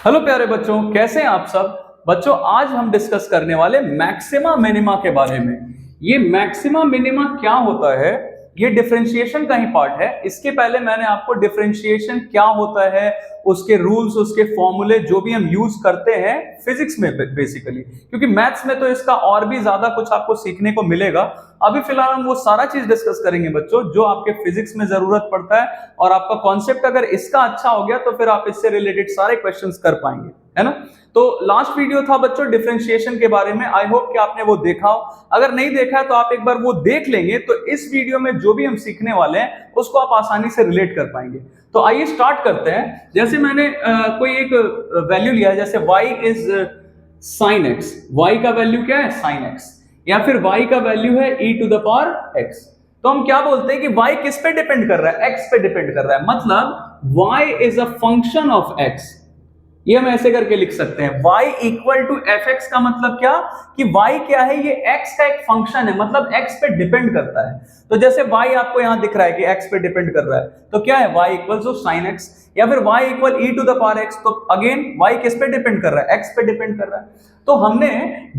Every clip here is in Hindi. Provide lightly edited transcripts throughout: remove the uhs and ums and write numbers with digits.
हेलो प्यारे बच्चों, कैसे हैं आप सब। बच्चों, आज हम डिस्कस करने वाले मैक्सिमा मिनिमा के बारे में। ये मैक्सिमा मिनिमा क्या होता है, ये डिफरेंशिएशन का ही पार्ट है। इसके पहले मैंने आपको डिफरेंशिएशन क्या होता है, उसके रूल्स, उसके फॉर्मूले जो भी हम यूज करते हैं फिजिक्स में बेसिकली, क्योंकि मैथ्स में तो इसका और भी ज्यादा कुछ आपको सीखने को मिलेगा। अभी फिलहाल हम वो सारा चीज डिस्कस करेंगे बच्चों जो आपके फिजिक्स में जरूरत पड़ता है, और आपका कॉन्सेप्ट अगर इसका अच्छा हो गया तो फिर आप इससे रिलेटेड सारे क्वेश्चंस कर पाएंगे, है ना। तो लास्ट वीडियो था बच्चों डिफरेंशिएशन के बारे में। आई होप कि आपने वो देखा हो। अगर नहीं देखा है तो आप एक बार वो देख लेंगे तो इस वीडियो में जो भी हम सीखने वाले हैं उसको आप आसानी से रिलेट कर पाएंगे। तो आइए स्टार्ट करते हैं। जैसे मैंने कोई एक वैल्यू लिया है, जैसे y is sin x। y का वैल्यू क्या है? sin x। या फिर y का वैल्यू है e to the power x। तो हम क्या बोलते हैं कि y किस पे डिपेंड कर रहा है? x पे डिपेंड कर रहा है। मतलब y is a function of x। ये हम ऐसे करके लिख सकते हैं, y equal to f x. का मतलब क्या कि y क्या है? ये x का एक फंक्शन है, मतलब x पे डिपेंड करता है। तो जैसे y आपको यहां दिख रहा है कि x पे डिपेंड कर रहा है, तो क्या है? y equal to sine x। या फिर y equal e to the power x। तो अगेन y किस पे डिपेंड कर रहा है? x पे डिपेंड कर रहा है। तो हमने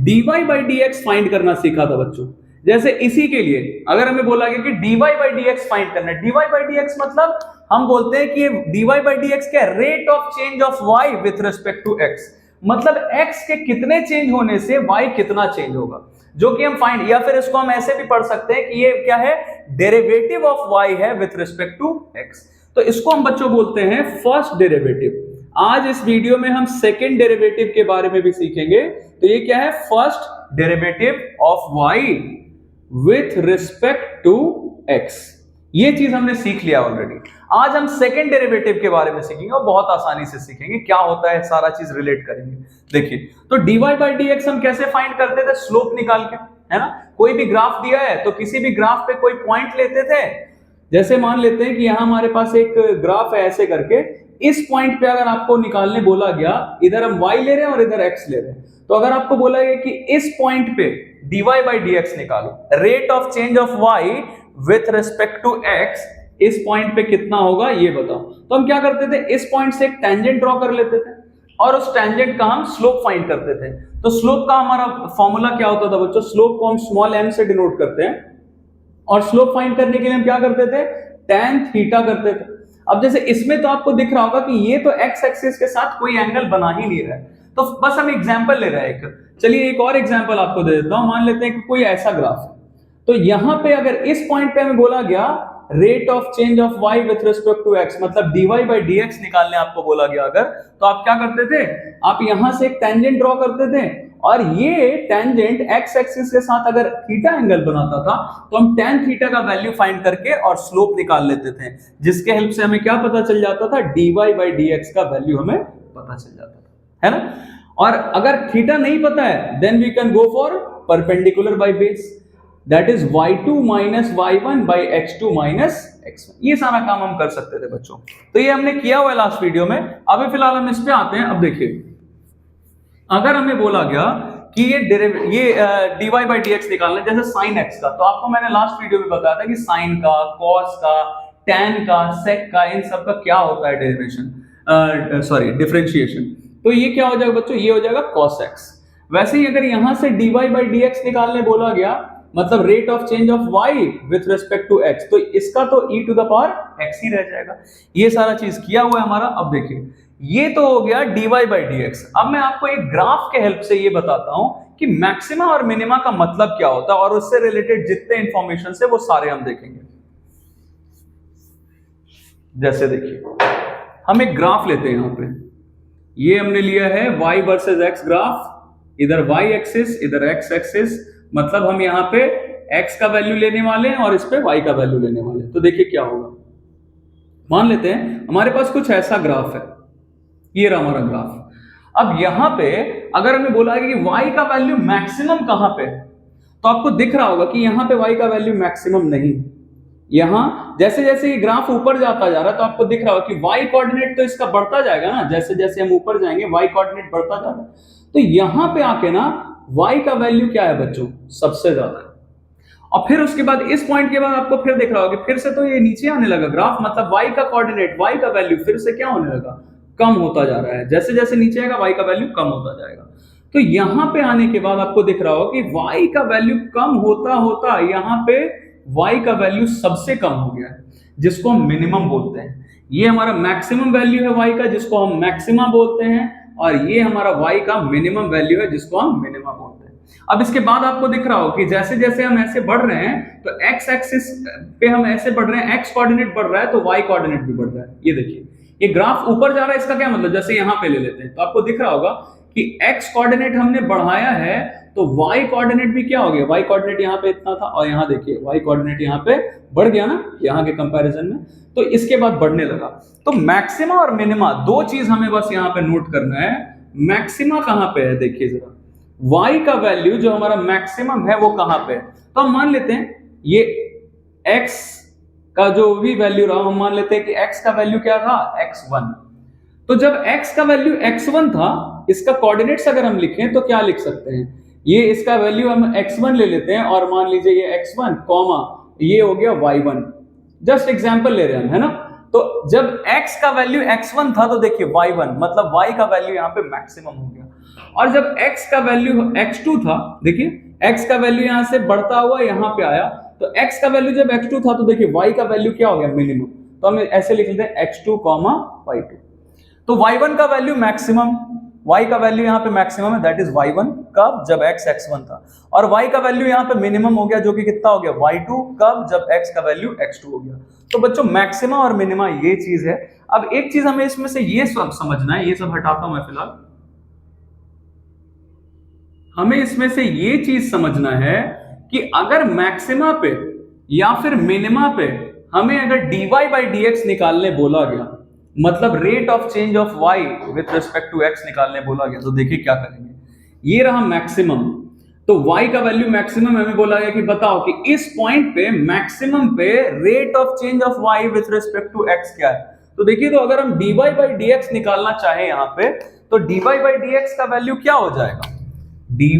dy बाई dx फाइंड करना सीखा था बच्चों। जैसे इसी के लिए अगर हमें बोला गया कि dy बाई dx फाइंड करना है, dy बाई dx मतलब हम बोलते हैं कि ये dy बाई dx क्या है? Rate of change of y with respect to x। मतलब x के कितने चेंज होने से y कितना चेंज होगा, जो कि हम फाइंड, या फिर इसको हम ऐसे भी पढ़ सकते हैं कि ये क्या है? डेरिवेटिव ऑफ y है विथ रिस्पेक्ट टू x। तो इसको हम बच्चों बोलते हैं फर्स्ट डेरिवेटिव। आज इस वीडियो में हम सेकेंड डेरिवेटिव के बारे में भी सीखेंगे। तो ये क्या है? First derivative of y with respect to x। ये चीज हमने सीख लिया ऑलरेडी। आज हम सेकेंड डेरिवेटिव के बारे में सीखेंगे और बहुत आसानी से सीखेंगे क्या होता है, सारा चीज रिलेट करेंगे। देखिए, तो dy बाई dx हम कैसे फाइंड करते थे? स्लोप निकाल के, है ना। कोई भी ग्राफ दिया है तो किसी भी ग्राफ पे कोई पॉइंट लेते थे। जैसे मान लेते हैं कि यहां हमारे पास एक ग्राफ है ऐसे करके, इस पॉइंट पे अगर आपको निकालने बोला गया, इधर हम y ले रहे हैं और इधर x ले रहे हैं, तो अगर आपको बोला गया कि इस पॉइंट पे dy बाई dx निकालो, rate of change of y with respect to x, इस पॉइंट पे कितना होगा ये बताओ। तो हम क्या करते थे? इस पॉइंट से एक टेंजेंट ड्रॉ कर लेते थे और उस टेंजेंट का हम स्लोप फाइंड करते थे। तो स्लोप का हमारा फॉर्मूला क्या होता था बच्चों? स्लोप को हम स्मॉल m से डिनोट करते हैं, और स्लोप फाइंड करने के लिए हम क्या करते थे? tan थीटा करते थे। अब जैसे इसमें तो आपको दिख रहा होगा कि ये तो x एक्सिस के साथ कोई एंगल बना ही नहीं रहा है, तो बस हम एग्जांपल ले रहे हैं एक। चलिए एक और एग्जांपल आपको दे देता हूं। मान लेते हैं कि कोई ऐसा ग्राफ है, तो यहां पे अगर इस पॉइंट पे हमें बोला गया rate of change of y with respect to x, मतलब dy बाई dx निकालने आपको बोला गया अगर, तो आप क्या करते थे? आप यहां से एक टेंजेंट ड्रॉ करते थे, और ये टेंजेंट x एक्सिस के साथ अगर थीटा एंगल बनाता था तो हम tan थीटा का वैल्यू फाइंड करके और स्लोप निकाल लेते थे, जिसके हेल्प से हमें क्या पता चल जाता था? dy बाई dx का वैल्यू हमें पता चल जाता था, है ना। और अगर थीटा नहीं पता है, then we can go for perpendicular by base, that is y2 minus y1 by x2 minus x1। ये सारा काम हम कर सकते थे बच्चों। तो ये हमने किया हुआ है लास्ट वीडियो में। अभी फिलहाल हम इस पे आते हैं। अब देखिए, अगर हमें बोला गया कि ये dy बाई dx निकालना है, जैसे sin x का, तो आपको मैंने लास्ट वीडियो में बताया था कि sin का, cos का, tan का, sec का, इन सब का क्या होता है डेरिवेशन, सॉरी डिफरेंशिएशन। तो ये क्या हो जाएगा बच्चों? ये हो जाएगा cos x। वैसे ही अगर यहां से dy बाई dx निकालने बोला गया, मतलब rate of change of y with respect to x, तो इसका तो e to the power x ही रह जाएगा। ये सारा चीज किया हुआ है हमारा। अब देखिए, ये तो हो गया dy बाई dx। अब मैं आपको एक ग्राफ के हेल्प से ये बताता हूं कि मैक्सिमा और मिनिमा का मतलब क्या होता है, और उससे रिलेटेड जितने इंफॉर्मेशन है वो सारे हम देखेंगे। जैसे देखिए, हम एक ग्राफ लेते हैं। यहां पे ये हमने लिया है y वर्सेस x ग्राफ, इधर y एक्सिस इधर x एक्सिस, मतलब हम यहाँ पे x का वैल्यू लेने वाले हैं और इस पे y का वैल्यू लेने वाले हैं। तो देखिए क्या होगा। मान लेते हैं हमारे पास कुछ ऐसा ग्राफ है, ये रहा हमारा ग्राफ। अब यहां पे अगर हमें बोला है कि y का वैल्यू मैक्सिमम कहां पे, तो आपको दिख रहा होगा कि यहां पे y का वैल्यू मैक्सिमम नहीं। यहां जैसे जैसे ये ग्राफ ऊपर जाता जा रहा है तो आपको दिख रहा होगा कि y कोऑर्डिनेट तो इसका बढ़ता जाएगा ना, जैसे जैसे हम ऊपर जाएंगे y कोऑर्डिनेट बढ़ता जा रहा है। तो यहां पे आके ना y का वैल्यू क्या है बच्चों? सबसे ज्यादा है। और फिर उसके बाद इस पॉइंट के बाद आपको फिर दिख रहा होगा फिर से तो ये नीचे आने लगा ग्राफ, मतलब y का कोऑर्डिनेट, y का वैल्यू फिर से क्या होने लगा? कम होता जा रहा है, जैसे जैसे नीचे आएगा y का वैल्यू कम होता जाएगा। तो यहां पे आने के बाद आपको दिख रहा हो कि y का वैल्यू कम होता होता यहां पे y का वैल्यू सबसे कम हो गया है, जिसको हम मिनिमम बोलते हैं। ये हमारा मैक्सिमम वैल्यू है y का, जिसको हम मैक्सिमा बोलते हैं, और ये हमारा y का मिनिमम वैल्यू है, जिसको हम मिनिमा बोलते हैं। अब इसके बाद आपको दिख रहा हो कि जैसे जैसे हम ऐसे बढ़ रहे हैं तो x एक्सिस पे हम ऐसे बढ़ रहे हैं, x कोऑर्डिनेट बढ़ रहा है तो y कोऑर्डिनेट भी बढ़ रहा है। ये देखिए, ये ग्राफ ऊपर जा रहा है, इसका क्या मतलब, जैसे यहां पे ले लेते हैं तो आपको दिख रहा होगा कि x कोऑर्डिनेट हमने बढ़ाया है तो y कोऑर्डिनेट भी क्या हो गया, y कोऑर्डिनेट यहाँ पे इतना था और यहाँ देखिए y कोऑर्डिनेट यहाँ पे बढ़ गया ना यहाँ के कंपैरिजन में, तो इसके बाद बढ़ने लगा। तो मैक्सिमा और मिनिमा दो चीज हमें बस यहाँ पे नोट करना है। मैक्सिमा कहाँ पे है, देखिए जरा, y का वैल्यू जो हमारा मैक्सिमम है वो कहाँ पे है। तो हम मान लेते हैं ये x का जो भी वैल्यू रहा, हम मान लेते हैं कि x का वैल्यू क्या था, x1। तो जब x का वैल्यू x1 था, इसका कोऑर्डिनेट्स अगर हम लिखें तो क्या लिख सकते हैं, ये इसका वैल्यू हम x1 ले लेते हैं और मान लीजिए ये x1 कॉमा ये हो गया y1, जस्ट एग्जांपल ले रहे हैं, है ना। तो जब x का वैल्यू x1 था तो देखिए y1 मतलब y का वैल्यू यहाँ पे मैक्सिमम हो गया, और जब x का वैल्यू x2 था, देखिए x का वैल्यू यहाँ से बढ़ता हुआ यहाँ पे आया, तो x का वैल्यू जब x2 था तो देखिए y का वैल्यू क्या हो गया, मिनिमम। तो हम ऐसे लिख लेते हैं x2 y2। तो y1 का वैल्यू मैक्सिमम, y का वैल्यू यहाँ पे मैक्सिमम है, दैट इज y1 कब, जब x x1 था, और y का वैल्यू यहाँ पे मिनिमम हो गया जो कि कितना हो गया, y2 कब, जब x का वैल्यू x2 हो गया। तो बच्चों मैक्सिमा और मिनिमा ये चीज है। अब एक चीज हमें इसमें से ये सब समझना है, ये सब हटाता हूं मैं फिलहाल, हमें इसमें से ये चीज समझना है कि अगर मैक्सिमा पे या फिर मिनिमा पे हमें अगर dy by dx निकालने बोला गया, मतलब rate of change of y with respect to x निकालने बोला गया, तो देखिए क्या करेंगे। ये रहा मैक्सिमम, तो y का वैल्यू मैक्सिमम हमें बोला गया कि बताओ कि इस पॉइंट पे मैक्सिमम पे rate of change of y with respect to x क्या है। तो देखिए, तो अगर हम dy by dx निकालना चाहें यहाँ पे, तो dy by dx का वैल्यू क्या हो जाएगा, dy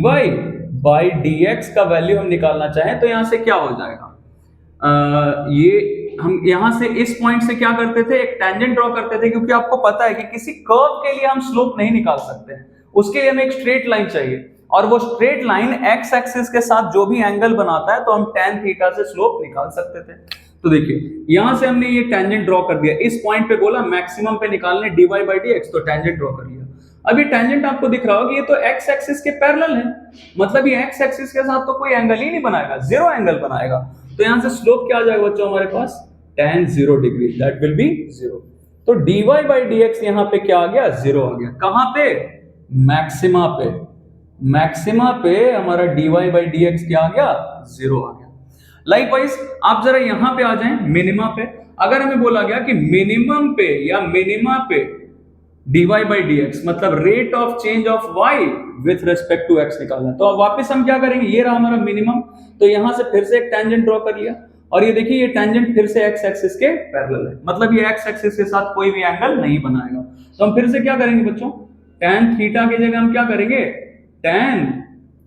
by dx का वैल्यू हम निकालना चाहें तो यहां से क्या हो जाएगा, ये हम यहां से इस पॉइंट से क्या करते थे, एक टेंजेंट ड्रॉ करते थे, क्योंकि आपको पता है कि किसी कर्व के लिए हम स्लोप नहीं निकाल सकते, उसके लिए हमें एक स्ट्रेट लाइन चाहिए, और वो स्ट्रेट लाइन एक्स एक्सिस के साथ जो भी एंगल बनाता है तो हम tan थीटा से स्लोप निकाल सकते थे। तो देखिए यहां से हमने ये टेंजेंट ड्रॉ कर दिया, इस पॉइंट पे बोला मैक्सिमम पे निकालने dy by dx, तो टेंजेंट ड्रॉ कर लिया। अब ये टेंजेंट आपको दिख रहा होगा कि ये तो एक्स एक्सिस के पैरेलल है, मतलब ये एक्स एक्सिस के साथ तो कोई एंगल ही नहीं बनाएगा, जीरो एंगल बनाएगा। तो यहां से स्लोप क्या आ जाएगा बच्चों हमारे पास, tan 0 degree, that will be 0। तो dy by dx यहां पे क्या आ गया, 0 आ गया। कहां पे, मैक्सिमा पे, मैक्सिमा पे हमारा dy by dx क्या आ गया, 0 आ गया। लाइकवाइज आप जरा यहां पे आ जाएं मिनिमा पे, अगर हमें बोला गया कि मिनिमम पे या मिनिमा पे dy by dx मतलब rate of change of y with respect to x निकालना, तो अब वापस हम क्या करेंगे, ये रहा हमारा मिनिमम, तो यहां से फिर से एक टेंजेंट ड्रॉ कर लिया, और ये देखिए ये टेंजेंट फिर से x एक्सिस के पैरेलल है, मतलब ये x एक्सिस के साथ कोई भी एंगल नहीं बनाएगा। तो हम फिर से क्या करेंगे बच्चों, tan थीटा की जगह हम क्या करेंगे, tan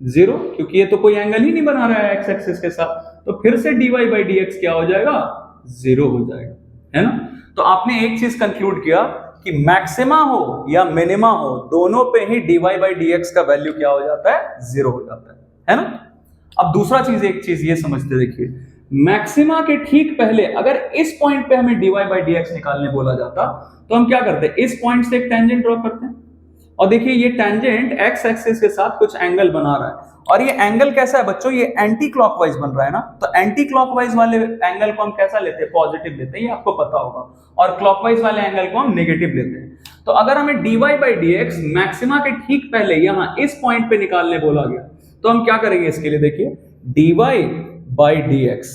0, क्योंकि ये तो कोई एंगल ही नहीं बना रहा है x एक्सिस के साथ, तो फिर से dy by dx क्या हो जाएगा, 0 हो जाएगा, है ना। तो आपने एक चीज कंक्लूड किया कि मैक्सिमा हो या मिनिमा हो, दोनों पे ही dy by dx का वैल्यू क्या हो जाता है, 0 हो जाता है ना। अब दूसरा चीज, एक चीज ये समझते, देखिए मैक्सिमा के ठीक पहले अगर इस पॉइंट पे हमें dy by dx निकालने बोला जाता तो हम क्या करते, इस पॉइंट से एक टेंजेंट ड्रॉ करते हैं, और देखिए ये टेंजेंट x एक्सिस के साथ कुछ एंगल बना रहा है, और ये एंगल कैसा है बच्चों, ये एंटी क्लॉकवाइज बन रहा है ना। तो एंटी क्लॉकवाइज वाले एंगल को हम कैसा लेते हैं, पॉजिटिव लेते हैं, ये आपको पता होगा, और क्लॉकवाइज वाले एंगल को हम नेगेटिव लेते हैं। तो अगर हमें dy by dx मैक्सिमा के ठीक पहले यहां इस पॉइंट पे निकालने बोला गया तो हम क्या करेंगे, इसके लिए देखिए dy by dx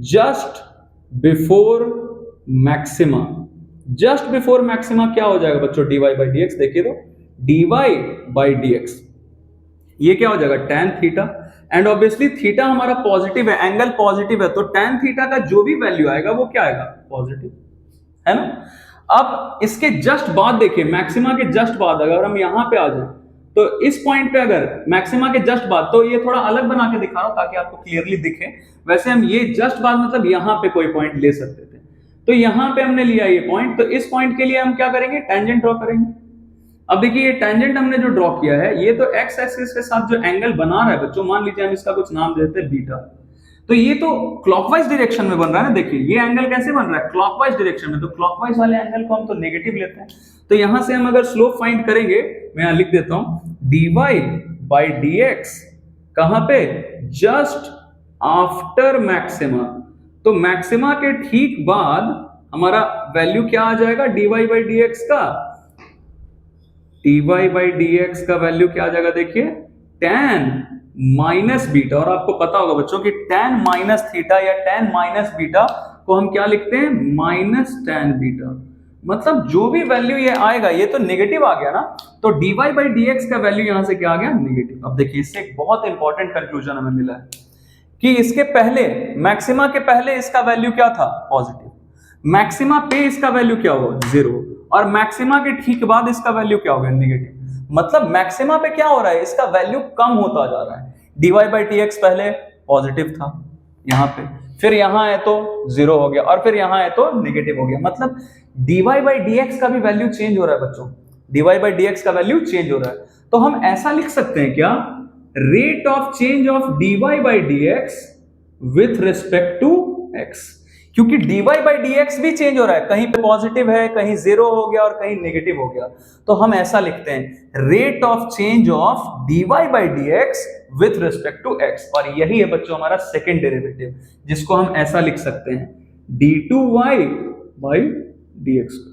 just before maxima, just before maxima क्या हो जाएगा बच्चों, dy by dx, देखिए तो dy by dx ये क्या हो जाएगा, tan theta, and obviously theta हमारा पॉजिटिव है, एंगल पॉजिटिव है, तो tan थीटा का जो भी वैल्यू आएगा वो क्या आएगा, पॉजिटिव, है ना। अब इसके जस्ट बाद देखिए, मैक्सिमा के जस्ट बाद अगर हम यहां पे आ जाए, तो इस पॉइंट पे अगर मैक्सिमा के जस्ट बाद, तो ये थोड़ा अलग बना के दिखा रहा हूं ताकि आपको क्लियरली दिखे, वैसे हम ये जस्ट बाद मतलब यहां पे कोई पॉइंट ले सकते थे, तो यहां पे हमने लिया ये पॉइंट, तो इस पॉइंट के लिए हम क्या करेंगे, टेंजेंट ड्रॉ करेंगे। अब देखिए ये टेंजेंट हमने जो ड्रॉ किया है, ये तो एक्स एक्सिस के साथ जो एंगल बना रहा है बच्चों, मान लीजिए हम इसका कुछ नाम देते हैं बीटा, तो ये तो क्लॉकवाइज डायरेक्शन में बन रहा है ना। देखिए ये एंगल कैसे बन रहा है, क्लॉकवाइज डायरेक्शन में, तो क्लॉकवाइज वाले एंगल को हम तो नेगेटिव लेते हैं। तो यहां से हम अगर स्लोप फाइंड करेंगे, मैं यहां लिख देता हूं dy बाई dx, कहां पे, जस्ट आफ्टर मैक्सिमा। तो मैक्सिमा के ठीक बाद हमारा वैल्यू क्या आ जाएगा dy बाई dx का, dy बाई dx का वैल्यू क्या आ जाएगा, देखिए tan माइनस बीटा। और आपको पता होगा बच्चों कि tan माइनस थीटा या tan माइनस बीटा को हम क्या लिखते हैं, माइनस tan बीटा। मतलब जो भी वैल्यू ये आएगा, ये तो नेगेटिव आ गया ना, तो dy बाई dx का वैल्यू यहां से क्या आ गया, नेगेटिव। अब देखिए इससे एक बहुत इंपॉर्टेंट कंक्लूजन हमें मिला है कि इसके पहले, मैक्सिमा के पहले इसका वैल्यू क्या था, पॉजिटिव, मैक्सिमा पे इसका वैल्यू क्या होगा, 0, और मैक्सिमा के ठीक बाद इसका वैल्यू क्या होगा, नेगेटिव। मतलब मैक्सिमा पे क्या हो रहा है, इसका वैल्यू कम होता जा रहा है। dy बाई dx पहले पॉजिटिव था यहां पे, फिर यहां है तो 0 हो गया, और फिर यहां है तो नेगेटिव हो गया। मतलब dy बाई dx का भी वैल्यू चेंज हो रहा है बच्चों, dy बाई dx का वैल्यू चेंज हो रहा है। तो हम ऐसा लिख सकते हैं क्या, rate of change of dy by dx with respect to x, क्योंकि dy बाई dx भी चेंज हो रहा है, कहीं पे पॉजिटिव है, कहीं 0 हो गया और कहीं नेगेटिव हो गया। तो हम ऐसा लिखते हैं rate of change of dy by dx with respect to x, और यही है बच्चों हमारा सेकंड डेरिवेटिव, जिसको हम ऐसा लिख सकते हैं d2y बाई dx।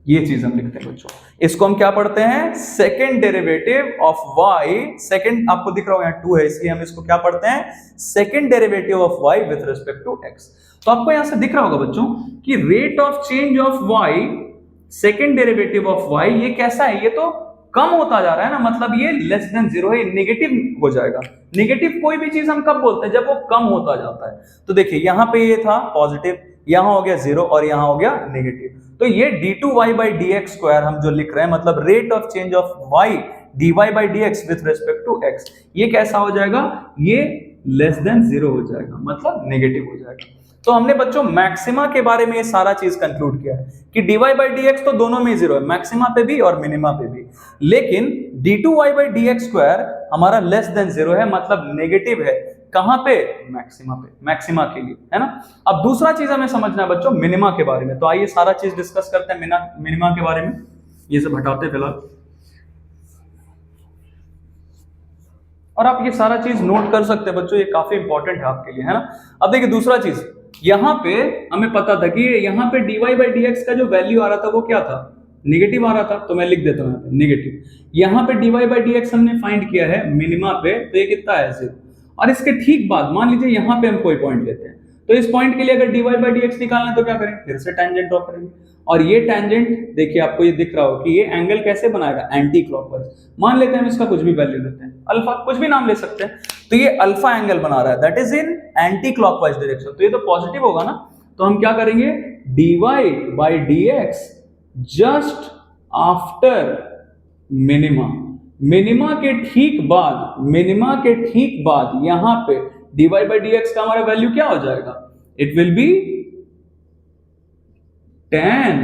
ये चीज हम लिखते हैं बच्चों, इसको हम क्या पढ़ते हैं, second derivative of y। Second आपको दिख रहा होगा यहाँ 2 है, इसलिए हम इसको क्या पढ़ते हैं, second derivative of y with respect to x। तो आपको यहां से दिख रहा होगा बच्चों कि rate of change of y, second derivative of y, ये कैसा है, ये तो कम होता जा रहा है ना, मतलब ये लेस देन 0 है, नेगेटिव हो जाएगा। नेगेटिव कोई भी चीज हम कब बोलते हैं, जब वो कम होता जाता है। तो देखिए यहां पे ये था पॉजिटिव, यहां हो गया 0 और यहां हो गया नेगेटिव। तो ये d2y बाई dx स्क्वायर हम जो लिख रहे हैं, मतलब rate of change of y dy by dx with respect to x, ये कैसा हो जाएगा, ये लेस देन 0 हो जाएगा, मतलब नेगेटिव हो जाएगा। तो हमने बच्चों मैक्सिमा के बारे में ये सारा चीज कंक्लूड किया है कि dy बाई dx तो दोनों में 0 है, मैक्सिमा पे भी और मिनिमा पे भी, लेकिन d2y बाई dx स्क्वायर हमारा लेस देन 0 है, मतलब नेगेटिव है। कहां पे, मैक्सिमा पे, मैक्सिमा के लिए, है ना। अब दूसरा चीज हमें समझना है बच्चों मिनिमा के बारे में, तो आइए सारा चीज डिस्कस करते हैं मिनिमा के बारे में। ये सब हटाते फिलहाल, और आप ये सारा चीज नोट कर सकते हैं बच्चों, ये काफी इंपॉर्टेंट है आपके लिए, है ना। अब देखिए दूसरा चीज, यहां पे हमें पता था कि यहां पे dy बाई dx का जो वैल्यू आ रहा था वो क्या था, नेगेटिव आ रहा था, तो मैं लिख देता हूं यहाँ पे नेगेटिव। यहां पे dy बाई dx हमने फाइंड किया है मिनिमा पे, तो ये कितना है 0, और इसके ठीक बाद मान लीजिए यहां पे हम कोई पॉइंट लेते हैं, तो इस पॉइंट के लिए अगर dy बाई dx निकालना है तो क्या करें, फिर से टेंजेंट ड्रॉ करेंगे, और ये टेंजेंट देखिए आपको ये दिख रहा हो कि ये एंगल कैसे बनाएगा, एंटी क्लॉकवाइज। मान लेते हैं हम इसका कुछ भी वैल्यू लेते हैं, अल्फा, कुछ भी नाम ले सकते हैं, तो ये अल्फा एंगल बना रहा है, that is in anti clockwise direction, तो ये तो पॉजिटिव होगा ना। तो हम क्या करेंगे, dy by dx just after minima, minima के ठीक बाद, मिनिमा के ठीक बाद यहां पे dy बाई dx का हमारा वैल्यू क्या हो जाएगा, इट विल बी tan,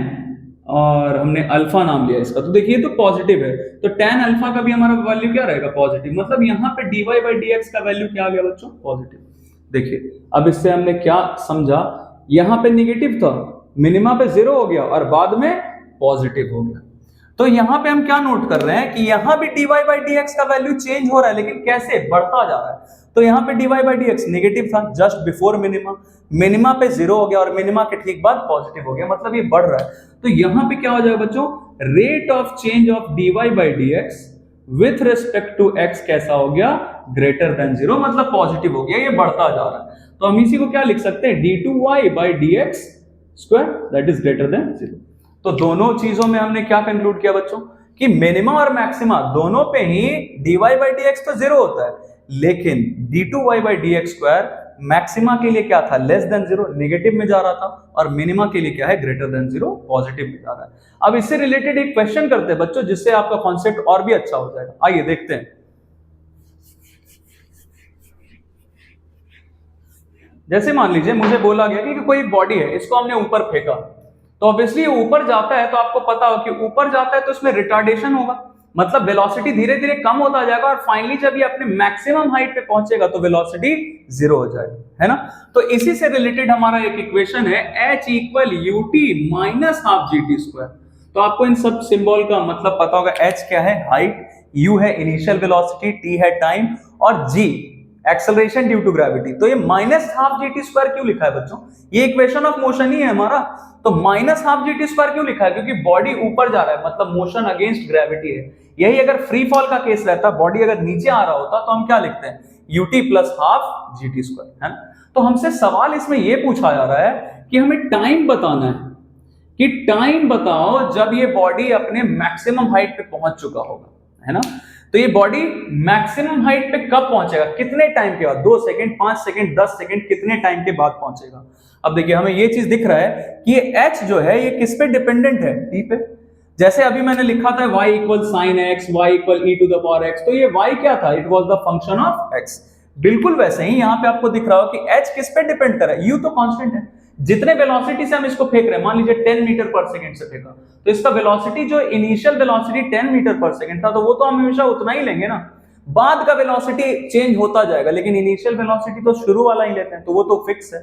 और हमने अल्फा नाम लिया इसका, तो देखिए तो पॉजिटिव है, तो tan अल्फा का भी हमारा वैल्यू क्या रहेगा, पॉजिटिव। मतलब यहां पे dy बाई dx का वैल्यू क्या आ गया बच्चों, पॉजिटिव। देखिए अब इससे हमने क्या समझा, यहां पे नेगेटिव था, मिनिमा पे 0 हो गया और बाद में पॉजिटिव हो गया। तो यहां पे हम क्या नोट कर रहे हैं कि यहां भी dy बाई dx का वैल्यू चेंज हो रहा है, लेकिन कैसे, बढ़ता जा रहा है। तो यहां पे dy बाई dx नेगेटिव था जस्ट बिफोर मिनिमा, मिनिमा पे 0 हो गया और मिनिमा के ठीक बाद पॉजिटिव हो गया, मतलब ये बढ़ रहा है। तो यहां पे क्या हो जाएगा बच्चों, rate of change of dy by dx with respect to x कैसा हो गया, ग्रेटर देन 0, मतलब पॉजिटिव हो गया, ये बढ़ता जा रहा है। तो हम इसी को क्या लिख सकते हैं, d2y by dx square that is greater than 0। तो दोनों चीजों में हमने क्या कंक्लूड किया बच्चों कि मिनिमा और मैक्सिमा दोनों पे ही dy बाई dx तो 0 होता है, लेकिन d2y by dx square maxima के लिए क्या था, लेस देन 0, नेगेटिव में जा रहा था, और मिनिमा के लिए क्या है, ग्रेटर देन 0, पॉजिटिव में जा रहा है। अब इससे रिलेटेड एक क्वेश्चन करते हैं बच्चों, जिससे आपका कॉन्सेप्ट और भी अच्छा हो जाएगा। आइए देखते हैं। जैसे मान लीजिए मुझे बोला गया कि कोई बॉडी है, इसको हमने ऊपर फेंका, तो ऑब्वियसली ऊपर जाता है, तो आपको पता हो कि ऊपर जाता है तो इसमें रिटार्डेशन होगा, मतलब वेलोसिटी धीरे धीरे कम होता जाएगा और फाइनली जब ये अपने मैक्सिमम हाइट पे पहुंचेगा तो वेलोसिटी 0 हो जाएगा, है ना। तो इसी से रिलेटेड हमारा एक इक्वेशन है h equal ut minus half gt square. तो आपको इन सब सिंबल का मतलब पता होगा, h क्या है, हाइट, u है इनिशियल वेलोसिटी, t है टाइम और g acceleration due to gravity. तो ये माइनस हाफ gt स्क्वायर क्यों लिखा है बच्चों, ये इक्वेशन ऑफ मोशन ही है हमारा। तो माइनस हाफ gt स्क्वायर क्यों लिखा है, क्योंकि बॉडी ऊपर जा रहा है, मतलब मोशन अगेंस्ट ग्रेविटी है। यही अगर फ्री फॉल का केस रहता, बॉडी अगर नीचे आ रहा होता, तो हम क्या लिखते हैं, ut plus half gt square, है ना। तो हमसे सवाल इसमें यह पूछा जा रहा है कि हमें टाइम बताना है, कि टाइम बताओ जब ये बॉडी अपने मैक्सिमम हाइट पे पहुंच चुका होगा, है ना। तो ये बॉडी मैक्सिमम हाइट पे कब पहुंचेगा, कितने टाइम के बाद, 2 सेकंड, 5 सेकंड, 10 सेकंड, कितने टाइम के बाद पहुंचेगा। अब देखिए हमें ये चीज दिख रहा है कि ये h जो है ये किस पे डिपेंडेंट है, t पे। जैसे अभी मैंने लिखा था y equal sine x, y equal e to the power x, तो ये y क्या था, it was the function of x। बिल्कुल वैसे ही यहाँ पे आपको दिख रहा हो कि h किस पे डिपेंड कर रहा है, u तो कांस्टेंट है। जितने वेलोसिटी से हम इसको फेंक रहे हैं, मान लीजिए 10 मीटर पर सेकंड से फेंका, तो इसका वेलोसिटी जो इनिशियल वेलोसिटी 10 मीटर पर सेकंड था, तो वो तो हम हमेशा उतना ही लेंगे ना। बाद का वेलोसिटी चेंज होता जाएगा, लेकिन इनिशियल वेलोसिटी तो शुरू वाला ही लेते हैं, तो वो तो फिक्स है।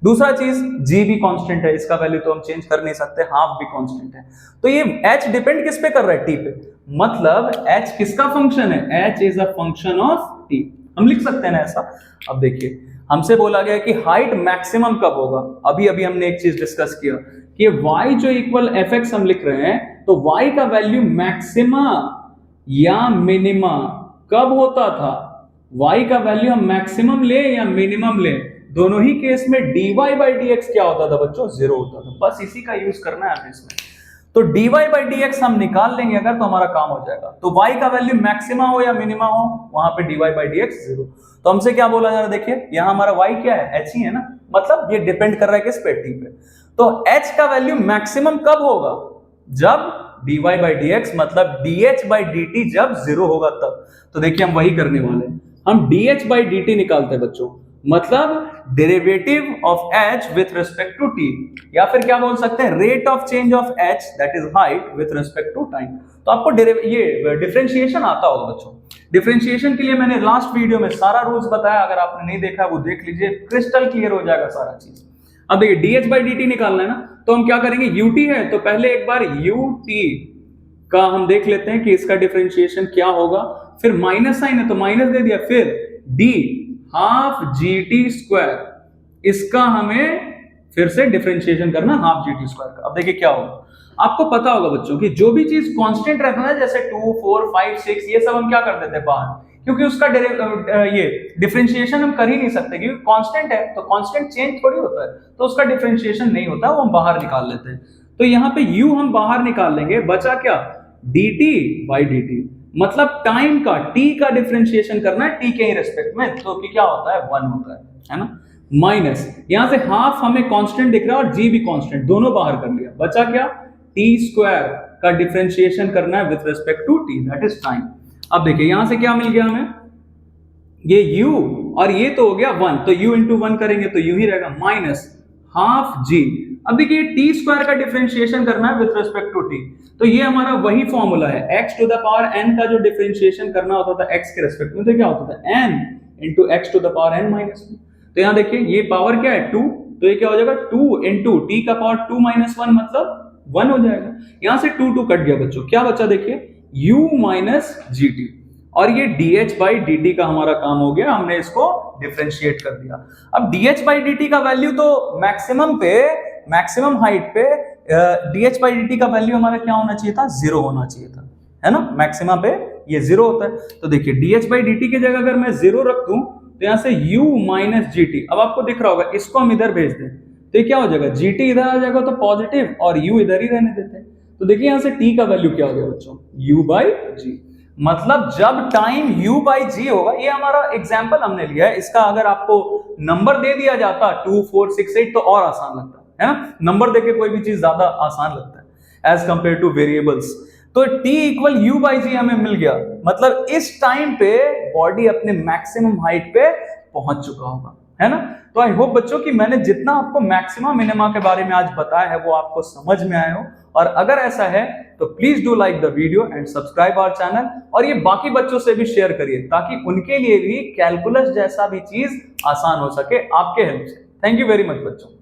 दूसरा चीज g भी कांस्टेंट है, इसका वैल्यू तो हम चेंज कर नहीं सकते, हाफ भी कांस्टेंट है। तो ये h डिपेंड किस पे कर रहा है, t पे, मतलब h किसका फंक्शन है, h is a function of t। हम लिख सकते हैं ना ऐसा। अब देखिए हमसे बोला गया कि हाइट मैक्सिमम कब होगा, अभी अभी हमने एक चीज डिस्कस किया कि y जो इक्वल fx हम लिख रहे हैं, तो y का वैल्यू मैक्सिमा या मिनिमा कब होता था, y का वैल्यू हम मैक्सिमम ले या मिनिमम ले, दोनों ही केस में dy by dx क्या होता था बच्चों, 0 होता था। बस इसी का यूज करना है हमें इसमें। तो dy by dx हम निकाल लेंगे अगर, तो हमारा काम हो जाएगा। तो y का वैल्यू मैक्सिमा हो या मिनिमा हो, वहां पे dy by dx 0। तो हमसे क्या बोला जा रहा है, देखिए यहाँ हमारा y क्या है, h ही है ना, मतलब ये डिपेंड कर रहा है किस पे, t पे। तो h का वैल्यू मैक्सिमम कब होगा, जब dy by dx मतलब dh by dt जब 0 होगा तब। तो देखिए हम वही करने वाले हैं, हम dh by dt निकालते हैं बच्चों, मतलब derivative of h with respect to t, या फिर क्या बोल सकते हैं, rate of change of h that is height with respect to time. तो आपको ये डिफरेंशिएशन आता होगा बच्चों। डिफरेंशिएशन के लिए मैंने लास्ट वीडियो में सारा रूल्स बताया, अगर आपने नहीं देखा वो देख लीजिए, क्रिस्टल क्लियर हो जाएगा सारा चीज। अब देखिए dh by dt निकालना है ना, तो हम क्या करेंगे, ut है तो पहले एक बार ut का हम देख लेते हैं कि इसका डिफरेंशिएशन क्या होगा, फिर माइनस साइन है तो माइनस दे दिया, फिर d हाफ gt स्क्वायर, इसका हमें फिर से डिफरेंशिएशन करना हाफ gt स्क्वायर का। अब देखिए क्या होगा, आपको पता होगा बच्चों कि जो भी चीज कांस्टेंट रहता है, जैसे 2, 4, 5, 6, ये सब हम क्या कर देते हैं बाहर, क्योंकि उसका ये डिफरेंशिएशन हम कर ही नहीं सकते, क्योंकि कांस्टेंट है तो कांस्टेंट चेंज थोड़ी होता है, तो उसका डिफरेंशिएशन नहीं होता, वो हम बाहर निकाल लेते हैं। तो यहाँ पे u हम बाहर निकाल लेंगे, बचा क्या, dt by dt, मतलब टाइम का t का डिफरेंशिएशन करना है t के ही रेस्पेक्ट में, तो क्या होता है 1 होता है ना, माइनस यहां से हाफ हमें कांस्टेंट दिख रहा है और g भी कांस्टेंट, दोनों बाहर कर लिया, बचा क्या, t स्क्वायर का डिफरेंशिएशन करना है with respect to t that is time. अब देखिए यहां से क्या मिल गया हमें, ये u और ये तो हो गया 1, तो u इंटू 1 करेंगे तो u ही रहेगा, माइनस हाफ g। अब देखिए t स्क्वायर का डिफरेंशिएशन करना है विथ रिस्पेक्ट टू t, तो ये हमारा वही फॉर्मूला है, x to the power n का जो डिफरेंशिएशन करना होता था x के रिस्पेक्ट में, तो क्या होता था n into x to the power n minus 2। तो यहाँ देखिए ये पावर क्या है 2, तो ये क्या हो जाएगा 2 इंटू t का पावर 2 माइनस 1 मतलब 1 हो जाएगा। यहाँ से 2 2 कट गया बच्चों, क्या बचा देखिए u माइनस gt, और ये dh by dt का हमारा काम हो गया, हमने इसको डिफरेंशिएट कर दिया। अब dh by dt का वैल्यू तो मैक्सिमम पे, मैक्सिमम हाइट पे dh by dt का वैल्यू हमारा क्या होना चाहिए था, 0 होना चाहिए था, है ना, मैक्सिमम पे ये 0 होता है। तो देखिए dh by dt की जगह अगर मैं 0 रख दूं, तो यहाँ से u माइनस gt, अब आपको दिख रहा होगा, इसको हम इधर भेज दें तो ये क्या हो जाएगा, gt इधर आ जाएगा तो पॉजिटिव, और u इधर ही रहने देते हैं। तो देखिए यहाँ से t का वैल्यू क्या हो गया बच्चों, u by g, मतलब जब टाइम u by g होगा, ये हमारा एग्जाम्पल हमने लिया है, इसका अगर आपको नंबर दे दिया जाता 2, 4, 6, 8 तो और आसान लगता है ना, नंबर देके कोई भी चीज ज्यादा आसान लगता है एज कंपेयर टू वेरिएबल्स। तो t equal u by g हमें मिल गया, मतलब इस टाइम पे बॉडी अपने मैक्सिमम हाइट पे पहुंच चुका होगा, है ना। तो आई होप बच्चों कि मैंने जितना आपको मैक्सिमा मिनिमा के बारे में आज बताया है वो आपको समझ में आया हो, और अगर ऐसा है तो please do like the video and subscribe our channel, और ये बाकी बच्चों से भी शेयर करिए ताकि उनके लिए भी कैलकुलस जैसा भी चीज आसान हो सके आपके हेल्प से। थैंक यू वेरी मच बच्चों।